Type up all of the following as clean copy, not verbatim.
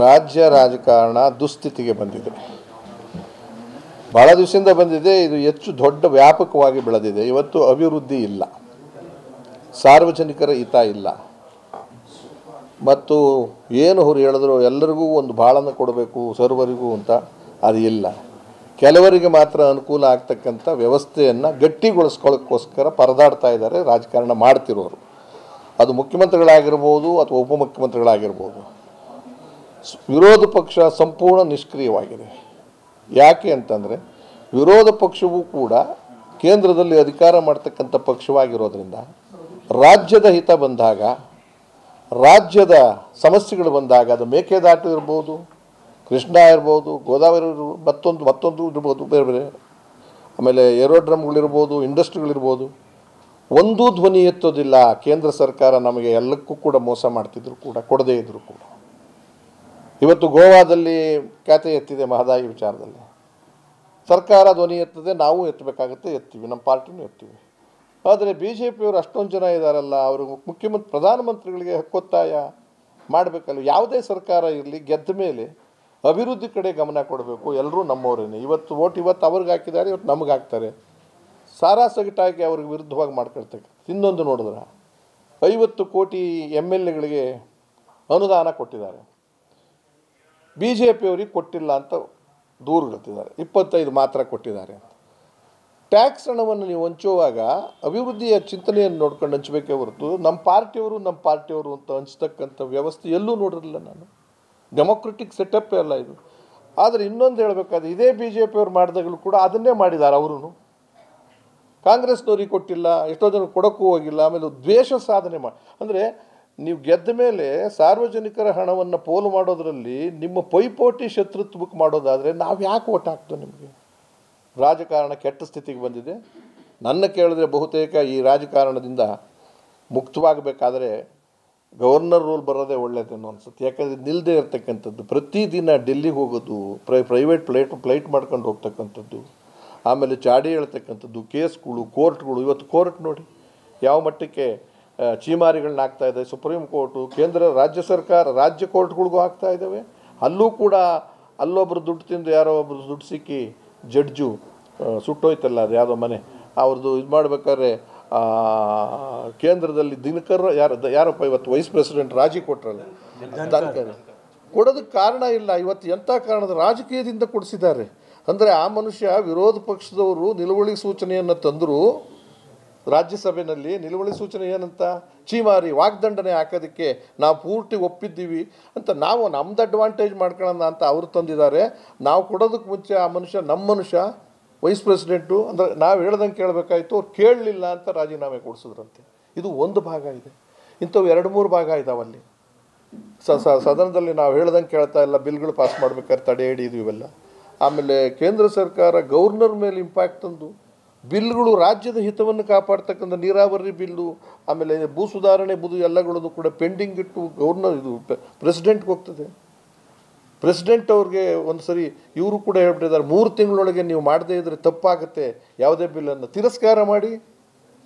ರಾಜ್ಯ ರಾಜಕಾರಣ ದುಸ್ಥಿತಿಗೆ ಬಂದಿದೆ. ಬಹಳ ದಿವಸದಿಂದ ಬಂದಿದೆ. ಇದು ಹೆಚ್ಚು ದೊಡ್ಡ ವ್ಯಾಪಕವಾಗಿ ಬೆಳೆದಿದೆ. ಇವತ್ತು ಅಭಿವೃದ್ಧಿ ಇಲ್ಲ, ಸಾರ್ವಜನಿಕರ ಹಿತ ಇಲ್ಲ, ಮತ್ತು ಏನು ಅವರು ಹೇಳಿದ್ರು ಎಲ್ಲರಿಗೂ ಒಂದು ಬಾಳನ್ನು ಕೊಡಬೇಕು ಸರ್ವರಿಗೂ ಅಂತ ಅದು ಇಲ್ಲ. ಕೆಲವರಿಗೆ ಮಾತ್ರ ಅನುಕೂಲ ಆಗ್ತಕ್ಕಂಥ ವ್ಯವಸ್ಥೆಯನ್ನು ಗಟ್ಟಿಗೊಳಿಸ್ಕೊಳ್ಳೋಕ್ಕೋಸ್ಕರ ಪರದಾಡ್ತಾ ಇದ್ದಾರೆ ರಾಜಕಾರಣ ಮಾಡ್ತಿರೋರು. ಅದು ಮುಖ್ಯಮಂತ್ರಿಗಳಾಗಿರ್ಬೋದು ಅಥವಾ ಉಪಮುಖ್ಯಮಂತ್ರಿಗಳಾಗಿರ್ಬೋದು. ವಿರೋಧ ಪಕ್ಷ ಸಂಪೂರ್ಣ ನಿಷ್ಕ್ರಿಯವಾಗಿದೆ. ಯಾಕೆ ಅಂತಂದರೆ ವಿರೋಧ ಪಕ್ಷವೂ ಕೂಡ ಕೇಂದ್ರದಲ್ಲಿ ಅಧಿಕಾರ ಮಾಡ್ತಕ್ಕಂಥ ಪಕ್ಷವಾಗಿರೋದ್ರಿಂದ ರಾಜ್ಯದ ಹಿತ ಬಂದಾಗ, ರಾಜ್ಯದ ಸಮಸ್ಯೆಗಳು ಬಂದಾಗ, ಅದು ಮೇಕೆದಾಟು ಇರ್ಬೋದು, ಕೃಷ್ಣ ಇರ್ಬೋದು, ಗೋದಾವರಿ ಇರ್ಬೋದು, ಮತ್ತೊಂದು ಇರ್ಬೋದು, ಬೇರೆ ಬೇರೆ, ಆಮೇಲೆ ಏರೋಡ್ರಮ್ಗಳಿರ್ಬೋದು, ಇಂಡಸ್ಟ್ರಿಗಳಿರ್ಬೋದು, ಒಂದೂ ಧ್ವನಿ ಎತ್ತೋದಿಲ್ಲ. ಕೇಂದ್ರ ಸರ್ಕಾರ ನಮಗೆ ಎಲ್ಲಕ್ಕೂ ಕೂಡ ಮೋಸ ಮಾಡ್ತಿದ್ರು ಕೂಡ, ಕೊಡದೇ ಇದ್ದರೂ ಕೂಡ. ಇವತ್ತು ಗೋವಾದಲ್ಲಿ ಖ್ಯಾತೆ ಎತ್ತಿದೆ ಮಹದಾಯಿ ವಿಚಾರದಲ್ಲಿ. ಸರ್ಕಾರ ಧ್ವನಿ ಎತ್ತದೆ, ನಾವು ಎತ್ತಬೇಕಾಗುತ್ತೆ, ಎತ್ತೀವಿ, ನಮ್ಮ ಪಾರ್ಟಿನೂ ಎತ್ತೀವಿ. ಆದರೆ ಬಿ ಜೆ ಪಿಯವರು ಅಷ್ಟೊಂದು ಜನ ಇದ್ದಾರಲ್ಲ, ಅವರು ಪ್ರಧಾನಮಂತ್ರಿಗಳಿಗೆ ಹಕ್ಕೊತ್ತಾಯ ಮಾಡಬೇಕಲ್ಲ. ಯಾವುದೇ ಸರ್ಕಾರ ಇರಲಿ, ಗೆದ್ದ ಮೇಲೆ ಅಭಿವೃದ್ಧಿ ಕಡೆ ಗಮನ ಕೊಡಬೇಕು. ಎಲ್ಲರೂ ನಮ್ಮವರೇನೆ. ಇವತ್ತು ಅವ್ರಿಗೆ ಹಾಕಿದ್ದಾರೆ, ಇವತ್ತು ನಮಗೆ ಹಾಕ್ತಾರೆ. ಸಾರಾಸಗಟಾಗಿ ಅವ್ರಿಗೆ ವಿರುದ್ಧವಾಗಿ ಮಾಡ್ಕೊಳ್ತಕ್ಕ. ಇನ್ನೊಂದು ನೋಡಿದ್ರೆ 50 ಕೋಟಿ MLAಗಳಿಗೆ ಅನುದಾನ ಕೊಟ್ಟಿದ್ದಾರೆ, ಬಿ ಜೆ ಪಿಯವರಿಗೆ ಕೊಟ್ಟಿಲ್ಲ ಅಂತ ದೂರುಗಳಿದ್ದಾರೆ. 25 ಮಾತ್ರ ಕೊಟ್ಟಿದ್ದಾರೆ. ಟ್ಯಾಕ್ಸ್ ಹಣವನ್ನು ನೀವು ಹಂಚುವಾಗ ಅಭಿವೃದ್ಧಿಯ ಚಿಂತನೆಯನ್ನು ನೋಡ್ಕೊಂಡು ಹಂಚಬೇಕೇ ಹೊರತು ನಮ್ಮ ಪಾರ್ಟಿಯವರು ಅಂತ ಹಂಚ್ತಕ್ಕಂಥ ವ್ಯವಸ್ಥೆ ಎಲ್ಲೂ ನೋಡಿರಲಿಲ್ಲ ನಾನು. ಡೆಮೊಕ್ರೆಟಿಕ್ ಸೆಟಪ್ಪೇ ಅಲ್ಲ ಇದು. ಆದರೆ ಇನ್ನೊಂದು ಹೇಳಬೇಕಾದ್ರೆ ಇದೇ ಬಿ ಜೆ ಪಿಯವರು ಮಾಡಿದಾಗಲೂ ಕೂಡ ಅದನ್ನೇ ಮಾಡಿದ್ದಾರೆ. ಅವರು ಕಾಂಗ್ರೆಸ್ನವ್ರಿಗೆ ಕೊಟ್ಟಿಲ್ಲ, ಎಷ್ಟೋ ಜನ ಕೊಡೋಕ್ಕೂ ಹೋಗಿಲ್ಲ. ಆಮೇಲೆ ದ್ವೇಷ ಸಾಧನೆ ಅಂದರೆ ನೀವು ಗೆದ್ದ ಮೇಲೆ ಸಾರ್ವಜನಿಕರ ಹಣವನ್ನು ಪೋಲು ಮಾಡೋದರಲ್ಲಿ ನಿಮ್ಮ ಪೈಪೋಟಿ ಶತ್ರುತ್ವಕ್ಕೆ ಮಾಡೋದಾದರೆ ನಾವು ಯಾಕೆ ಓಟ್ ಹಾಕ್ತೋ ನಿಮಗೆ? ರಾಜಕಾರಣ ಕೆಟ್ಟ ಸ್ಥಿತಿಗೆ ಬಂದಿದೆ. ನನ್ನ ಕೇಳಿದ್ರೆ ಬಹುತೇಕ ಈ ರಾಜಕಾರಣದಿಂದ ಮುಕ್ತವಾಗಬೇಕಾದ್ರೆ ಗವರ್ನರ್ ರೂಲ್ ಬರೋದೇ ಒಳ್ಳೆಯದೇನೋ ಅನ್ಸುತ್ತೆ. ಯಾಕಂದರೆ ನಿಲ್ಲದೆ ಇರತಕ್ಕಂಥದ್ದು, ಪ್ರತಿದಿನ ಡೆಲ್ಲಿಗೆ ಹೋಗೋದು, ಪ್ರೈವೇಟ್ ಫ್ಲೈಟ್ ಮಾಡ್ಕೊಂಡು ಹೋಗ್ತಕ್ಕಂಥದ್ದು, ಆಮೇಲೆ ಚಾಡಿ ಹೇಳ್ತಕ್ಕಂಥದ್ದು, ಕೇಸ್ಗಳು, ಕೋರ್ಟ್ಗಳು. ಇವತ್ತು ಕೋರ್ಟ್ ನೋಡಿ ಯಾವ ಮಟ್ಟಕ್ಕೆ ಚೀಮಾರಿಗಳನ್ನ ಆಗ್ತಾ ಇದೆ. ಸುಪ್ರೀಂ ಕೋರ್ಟು, ಕೇಂದ್ರ ರಾಜ್ಯ ಸರ್ಕಾರ, ರಾಜ್ಯ ಕೋರ್ಟ್ಗಳಿಗೂ ಆಗ್ತಾ ಇದ್ದಾವೆ. ಅಲ್ಲೂ ಕೂಡ ಅಲ್ಲೊಬ್ಬರು ದುಡ್ಡು ತಿಂದು ಯಾರೋ ಒಬ್ಬರು ದುಡ್ಡು ಸಿಕ್ಕಿ ಜಡ್ಜು ಸುಟ್ಟೋಯ್ತಲ್ಲ, ಅದು ಯಾವುದೋ ಮನೆ ಅವ್ರದ್ದು ಇದು ಮಾಡಬೇಕಾದ್ರೆ ಕೇಂದ್ರದಲ್ಲಿ ದಿನಕರ್ ಯಾರಪ್ಪ ಇವತ್ತು ವೈಸ್ ಪ್ರೆಸಿಡೆಂಟ್ ರಾಜಿ ಕೊಟ್ಟರಲ್ಲ, ಕೊಡೋದಕ್ಕೆ ಕಾರಣ ಇಲ್ಲ. ಇವತ್ತು ಎಂಥ ಕಾರಣದ ರಾಜಕೀಯದಿಂದ ಕೊಡಿಸಿದ್ದಾರೆ ಅಂದರೆ ಆ ಮನುಷ್ಯ ವಿರೋಧ ಪಕ್ಷದವರು ನಿಲುವಳಿ ಸೂಚನೆಯನ್ನು ತಂದರೂ ರಾಜ್ಯಸಭೆಯಲ್ಲಿ ನಿಲುವಳಿ ಸೂಚನೆ ಏನಂತ, ಚೀಮಾರಿ ವಾಗ್ದಂಡನೆ ಹಾಕೋದಕ್ಕೆ ನಾವು ಪೂರ್ತಿ ಒಪ್ಪಿದ್ದೀವಿ ಅಂತ, ನಾವು ನಮ್ದು ಅಡ್ವಾಂಟೇಜ್ ಮಾಡ್ಕೊಳ್ಳೋಣ ಅಂತ ಅವರು ತಂದಿದ್ದಾರೆ. ನಾವು ಕೊಡೋದಕ್ಕೆ ಮುಂಚೆ ಆ ಮನುಷ್ಯ, ನಮ್ಮ ಮನುಷ್ಯ ವೈಸ್ ಪ್ರೆಸಿಡೆಂಟು ಅಂದರೆ ನಾವು ಹೇಳ್ದಂಗೆ ಕೇಳಬೇಕಾಯ್ತು, ಅವ್ರು ಕೇಳಲಿಲ್ಲ ಅಂತ ರಾಜೀನಾಮೆ ಕೊಡಿಸಿದ್ರಂತೆ. ಇದು ಒಂದು ಭಾಗ ಇದೆ. ಇಂಥವು 2-3 ಭಾಗ ಇದಾವಲ್ಲಿ. ಸದನದಲ್ಲಿ ನಾವು ಹೇಳ್ದಂಗೆ ಕೇಳ್ತಾ ಇಲ್ಲ, ಬಿಲ್ಗಳು ಪಾಸ್ ಮಾಡ್ಬೇಕಾದ್ರೆ ತಡೆ ಹಿಡಿದು ಇವೆಲ್ಲ. ಆಮೇಲೆ ಕೇಂದ್ರ ಸರ್ಕಾರ ಗವರ್ನರ್ ಮೇಲೆ ಇಂಪ್ಯಾಕ್ಟ್ ತಂದು ಬಿಲ್ಗಳು ರಾಜ್ಯದ ಹಿತವನ್ನು ಕಾಪಾಡ್ತಕ್ಕಂಥ ನೀರಾವರಿ ಬಿಲ್ಲು, ಆಮೇಲೆ ಭೂ ಸುಧಾರಣೆ ಎಲ್ಲಗಳನ್ನು ಕೂಡ ಪೆಂಡಿಂಗ್ ಇಟ್ಟು ಗವರ್ನರ್ ಪ್ರೆಸಿಡೆಂಟ್ಗೆ ಹೋಗ್ತದೆ. ಪ್ರೆಸಿಡೆಂಟ್ ಅವ್ರಿಗೆ ಒಂದು ಸರಿ ಇವರು ಕೂಡ ಹೇಳ್ಬಿಟ್ಟಿದ್ದಾರೆ, 3 ತಿಂಗಳೊಳಗೆ ನೀವು ಮಾಡದೇ ಇದ್ದರೆ ತಪ್ಪಾಗುತ್ತೆ, ಯಾವುದೇ ಬಿಲ್ಲನ್ನು ತಿರಸ್ಕಾರ ಮಾಡಿ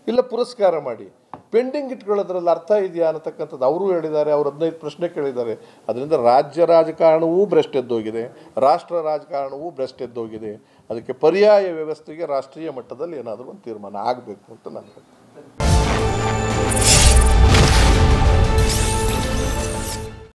ಇಲ್ಲ ಪುರಸ್ಕಾರ ಮಾಡಿ. ಪೆಂಡಿಂಗ್ ಇಟ್ಕೊಳ್ಳೋದ್ರಲ್ಲಿ ಅರ್ಥ ಇದೆಯಾ ಅನ್ನತಕ್ಕಂಥದ್ದು ಅವರು ಹೇಳಿದ್ದಾರೆ. ಅವರು 15 ಪ್ರಶ್ನೆ ಕೇಳಿದ್ದಾರೆ. ಅದರಿಂದ ರಾಜ್ಯ ರಾಜಕಾರಣವೂ ಭ್ರಷ್ಟೆದ್ದೋಗಿದೆ, ರಾಷ್ಟ್ರ ರಾಜಕಾರಣವೂ ಭ್ರಷ್ಟೆದ್ದೋಗಿದೆ. ಅದಕ್ಕೆ ಪರ್ಯಾಯ ವ್ಯವಸ್ಥೆಗೆ ರಾಷ್ಟ್ರೀಯ ಮಟ್ಟದಲ್ಲಿ ಏನಾದರೂ ಒಂದು ತೀರ್ಮಾನ ಆಗಬೇಕು ಅಂತ ನಾನು ಹೇಳ್ತೀನಿ.